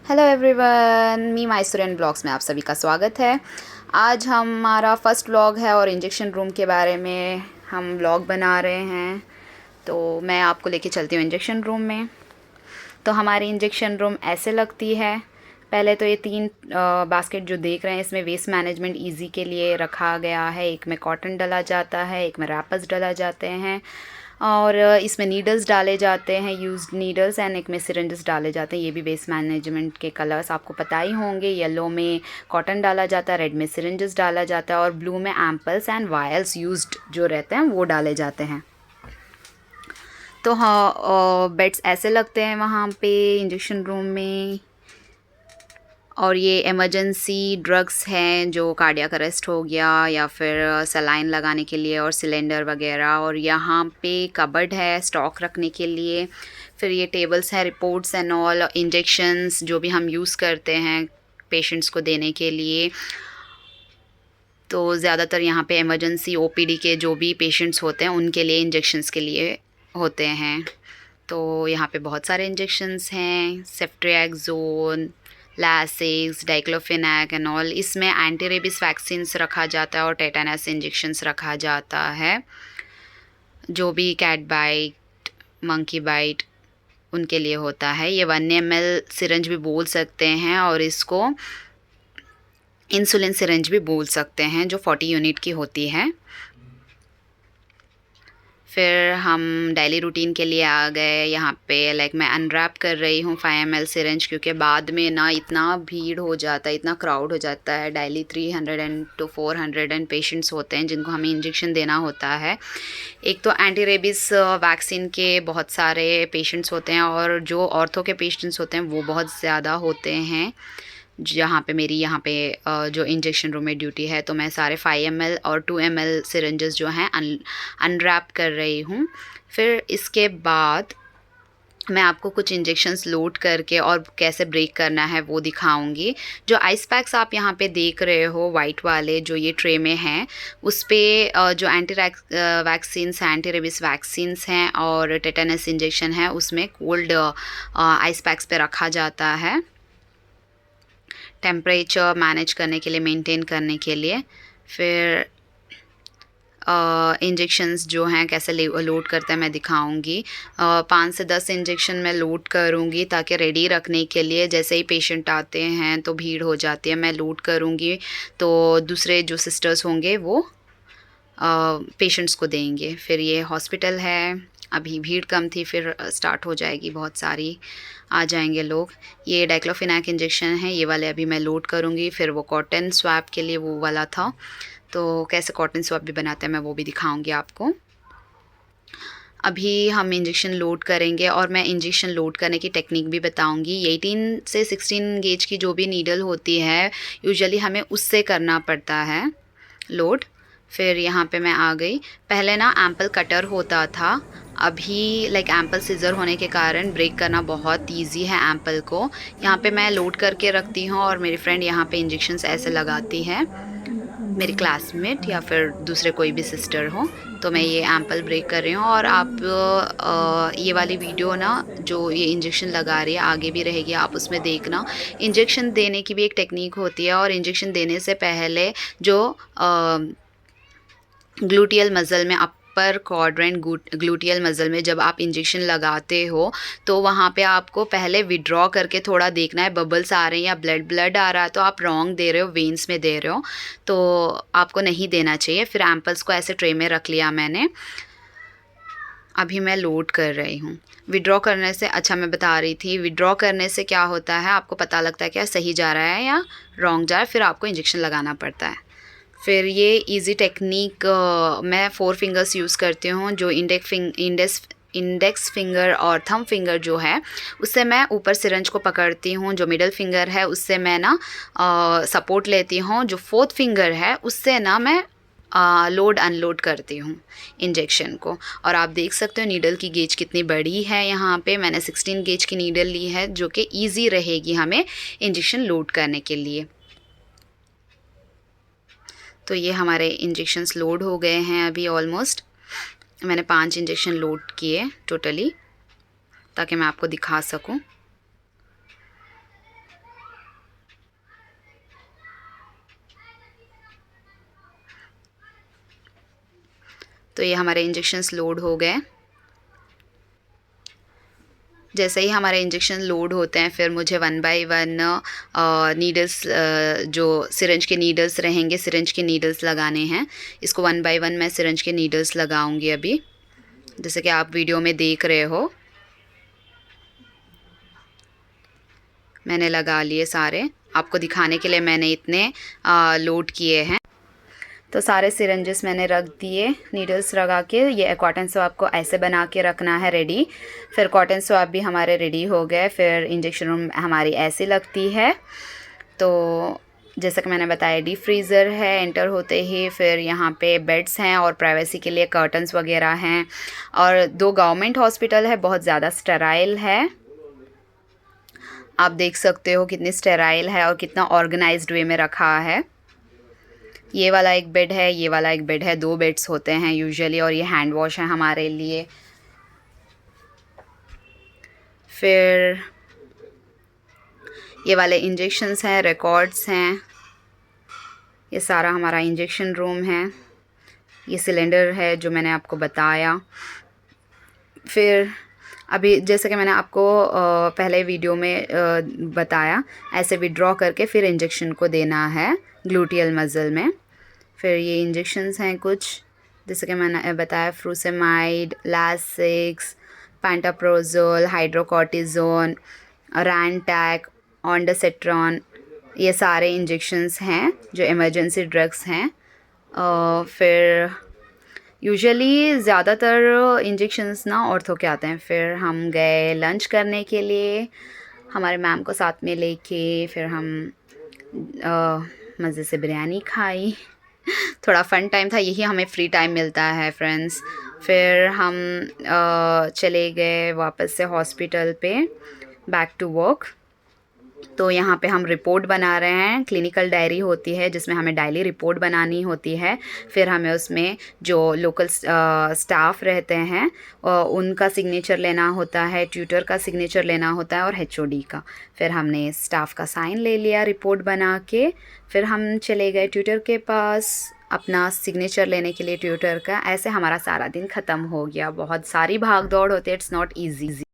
Hello everyone, मी माइसुरन blogs में आप सभी का स्वागत है। आज हमारा फर्स्ट व्लॉग है और इंजेक्शन रूम के बारे में हम व्लॉग बना रहे हैं। तो मैं आपको लेके चलती हूँ इंजेक्शन रूम में। तो हमारी इंजेक्शन रूम ऐसे लगती है। पहले तो ये 3 बास्केट जो देख रहे हैं, इसमें वेस्ट मैनेजमेंट इजी के लिए रखा गया है। एक में कॉटन डाला जाता है, एक में रैपर्स डाला जाते हैं और इसमें नीडल्स डाले जाते हैं, यूज्ड नीडल्स, एंड एक में सिरिंजेस डाले जाते हैं। ये भी वेस्ट मैनेजमेंट के कलर्स आपको पता ही होंगे। येलो में कॉटन डाला जाता है, रेड में सिरिंजेस डाला जाता है और ब्लू में एम्पल्स एंड वायल्स यूज्ड जो रहते हैं वो डाले जाते हैं। तो हाँ, बेड्स ऐसे लगते हैं वहाँ पे इंजेक्शन रूम में। और ये इमरजेंसी ड्रग्स हैं, जो कार्डियक अरेस्ट हो गया या फिर सलाइन लगाने के लिए और सिलेंडर वगैरह। और यहाँ पे कबर्ड है स्टॉक रखने के लिए। फिर ये टेबल्स हैं, रिपोर्ट्स एंड ऑल, इंजेक्शंस जो भी हम यूज़ करते हैं पेशेंट्स को देने के लिए। तो ज़्यादातर यहाँ पे इमरजेंसी ओपीडी के जो भी पेशेंट्स होते हैं उनके लिए इंजेक्शंस के लिए होते हैं। तो यहाँ पे बहुत सारे इंजेक्शंस हैं, ceftriaxone, Lasix, diclofenac and all. इसमें एंटी रेबीज वैक्सीन्स रखा जाता है और टेटानस इंजेक्शंस रखा जाता है। जो भी कैट बाइट, मंकी बाइट उनके लिए होता है। ये 1 ml सिरंज भी बोल सकते हैं और इसको इंसुलिन सिरंज भी बोल सकते हैं, जो 40 यूनिट की होती है। फिर हम डेली रूटीन के लिए आ गए। यहाँ पे मैं अनरैप कर रही हूँ 5 ml सिरेंज, क्योंकि बाद में ना इतना भीड़ हो जाता है, इतना क्राउड हो जाता है। डेली 300 to 400 पेशेंट्स होते हैं जिनको हमें इंजेक्शन देना होता है। एक तो एंटी रेबीज़ वैक्सीन के बहुत सारे पेशेंट्स होते हैं और जो ऑर्थो के पेशेंट्स होते हैं वो बहुत ज़्यादा होते हैं। जहाँ पे मेरी जो इंजेक्शन रूम में ड्यूटी है, तो मैं सारे 5 ml और 2 ml सिरेंजेस जो हैं अनरैप कर रही हूँ। फिर इसके बाद मैं आपको कुछ इंजेक्शंस लोड करके और कैसे ब्रेक करना है वो दिखाऊंगी। जो आइस पैक्स आप यहाँ पे देख रहे हो वाइट वाले, जो ये ट्रे में हैं, उस पर जो वैक्सीन्स, एंटी रेबीज वैक्सीन्स हैं और टेटानस इंजेक्शन है, उसमें कोल्ड आइस पैक्स पे रखा जाता है टेम्परेचर मैनेज करने के लिए, मेंटेन करने के लिए। फिर इंजेक्शंस जो हैं कैसे लोड करते हैं मैं दिखाऊंगी। 5 से 10 इंजेक्शन मैं लोड करूंगी ताकि रेडी रखने के लिए जैसे ही पेशेंट आते हैं तो भीड़ हो जाती है, मैं लोड करूंगी तो दूसरे जो सिस्टर्स होंगे वो पेशेंट्स को देंगे। फिर ये हॉस्पिटल है, अभी भीड़ कम थी, फिर स्टार्ट हो जाएगी, बहुत सारी आ जाएंगे लोग। ये डाइक्लोफेनाक इंजेक्शन है, ये वाले अभी मैं लोड करूँगी। फिर वो कॉटन स्वैप के लिए वो वाला था, तो कैसे कॉटन स्वैप भी बनाते हैं मैं वो भी दिखाऊंगी आपको। अभी हम इंजेक्शन लोड करेंगे और मैं इंजेक्शन लोड करने की टेक्निक भी बताऊंगी। 18 से 16 गेज की जो भी नीडल होती है यूजुअली हमें उससे करना पड़ता है लोड। फिर यहाँ पे मैं आ गई। पहले ना एम्पल कटर होता था, अभी एम्पल सीज़र होने के कारण ब्रेक करना बहुत इजी है एम्पल को। यहाँ पे मैं लोड करके रखती हूँ और मेरी फ्रेंड यहाँ पे इंजेक्शंस ऐसे लगाती है, मेरी क्लासमेट या फिर दूसरे कोई भी सिस्टर हो। तो मैं ये एम्पल ब्रेक कर रही हूँ और आप ये वाली वीडियो ना, जो ये इंजेक्शन लगा रही है, आगे भी रहेगी, आप उसमें देखना। इंजेक्शन देने की भी एक टेक्निक होती है और इंजेक्शन देने से पहले जो ग्लूटियल मसल में, अपर क्वाड्रेंट ग्लूटियल मसल में जब आप इंजेक्शन लगाते हो तो वहाँ पे आपको पहले विड्रॉ करके थोड़ा देखना है, बबल्स आ रहे हैं या ब्लड आ रहा है तो आप रॉन्ग दे रहे हो, वेन्स में दे रहे हो, तो आपको नहीं देना चाहिए। फिर एम्पल्स को ऐसे ट्रे में रख लिया मैंने। अभी मैं लोड कर रही हूँ। विड्रॉ करने से, अच्छा मैं बता रही थी, विड्रॉ करने से क्या होता है, आपको पता लगता है क्या सही जा रहा है या रॉन्ग जा रहा है, फिर आपको इंजेक्शन लगाना पड़ता है। फिर ये इजी टेक्निक मैं 4 फिंगर्स यूज़ करती हूँ। जो इंडेक्स फिंगर और थंब फिंगर जो है उससे मैं ऊपर सिरंज को पकड़ती हूँ। जो मिडल फिंगर है उससे मैं ना सपोर्ट लेती हूँ। जो 4th फिंगर है उससे ना मैं लोड अनलोड करती हूँ इंजेक्शन को। और आप देख सकते हो नीडल की गेज कितनी बड़ी है। यहाँ पे मैंने 16 गेज की नीडल ली है जो कि ईजी रहेगी हमें इंजेक्शन लोड करने के लिए। तो ये हमारे इंजेक्शंस लोड हो गए हैं अभी ऑलमोस्ट। मैंने 5 इंजेक्शन लोड किए टोटली, ताकि मैं आपको दिखा सकूं। तो ये हमारे इंजेक्शंस लोड हो गए। जैसे ही हमारे इंजेक्शन लोड होते हैं फिर मुझे 1 बाय 1 नीडल्स, जो सिरिंज के नीडल्स रहेंगे, सिरिंज के नीडल्स लगाने हैं। इसको 1 बाय 1 मैं सिरिंज के नीडल्स लगाऊंगी अभी, जैसे कि आप वीडियो में देख रहे हो। मैंने लगा लिए सारे, आपको दिखाने के लिए मैंने इतने लोड किए हैं। तो सारे सिरेंजेस मैंने रख दिए, नीडल्स लगा के। ये कॉटन स्वैब को ऐसे बना के रखना है रेडी। फिर कॉटन स्वैब भी हमारे रेडी हो गए। फिर इंजेक्शन रूम हमारी ऐसी लगती है। तो जैसा कि मैंने बताया, डीप फ्रीज़र है एंटर होते ही। फिर यहाँ पे बेड्स हैं और प्राइवेसी के लिए कर्टन्स वगैरह हैं। और 2 गवर्नमेंट हॉस्पिटल है, बहुत ज़्यादा स्टेराइल है। आप देख सकते हो कितनी स्टेराइल है और कितना ऑर्गेनाइज्ड वे में रखा है। ये वाला एक बेड है, ये वाला एक बेड है, 2 बेड्स होते हैं यूजुअली। और ये हैंड वॉश है हमारे लिए। फिर ये वाले इंजेक्शंस हैं, रिकॉर्ड्स हैं। ये सारा हमारा इंजेक्शन रूम है। ये सिलेंडर है जो मैंने आपको बताया। फिर अभी जैसे कि मैंने आपको पहले वीडियो में बताया, ऐसे विड्रॉ करके फिर इंजेक्शन को देना है ग्लूटियल मसल में। फिर ये इंजेक्शंस हैं कुछ, जैसे कि मैंने बताया, फ्रूसेमाइड, लासिक्स, पैंटाप्रोजोल, हाइड्रोकॉर्टिज़ोन, रैनटैक, ऑन्डासेट्रॉन। ये सारे इंजेक्शंस हैं जो इमरजेंसी ड्रग्स हैं। फिर यूजुअली ज़्यादातर इंजेक्शंस ना ऑर्थो के आते हैं। फिर हम गए लंच करने के लिए हमारे मैम को साथ में लेके। फिर हम मज़े से बिरयानी खाई। थोड़ा फ़न टाइम था, यही हमें फ्री टाइम मिलता है फ्रेंड्स। फिर हम चले गए वापस से हॉस्पिटल पे, बैक टू वर्क। तो यहाँ पे हम रिपोर्ट बना रहे हैं। क्लिनिकल डायरी होती है जिसमें हमें डेली रिपोर्ट बनानी होती है। फिर हमें उसमें जो लोकल स्टाफ रहते हैं उनका सिग्नेचर लेना होता है, ट्यूटर का सिग्नेचर लेना होता है और एचओडी का। फिर हमने स्टाफ का साइन ले लिया रिपोर्ट बना के। फिर हम चले गए ट्यूटर के पास अपना सिग्नेचर लेने के लिए ट्यूटर का। ऐसे हमारा सारा दिन ख़त्म हो गया। बहुत सारी भाग दौड़ होती है, इट्स नॉट ईजी।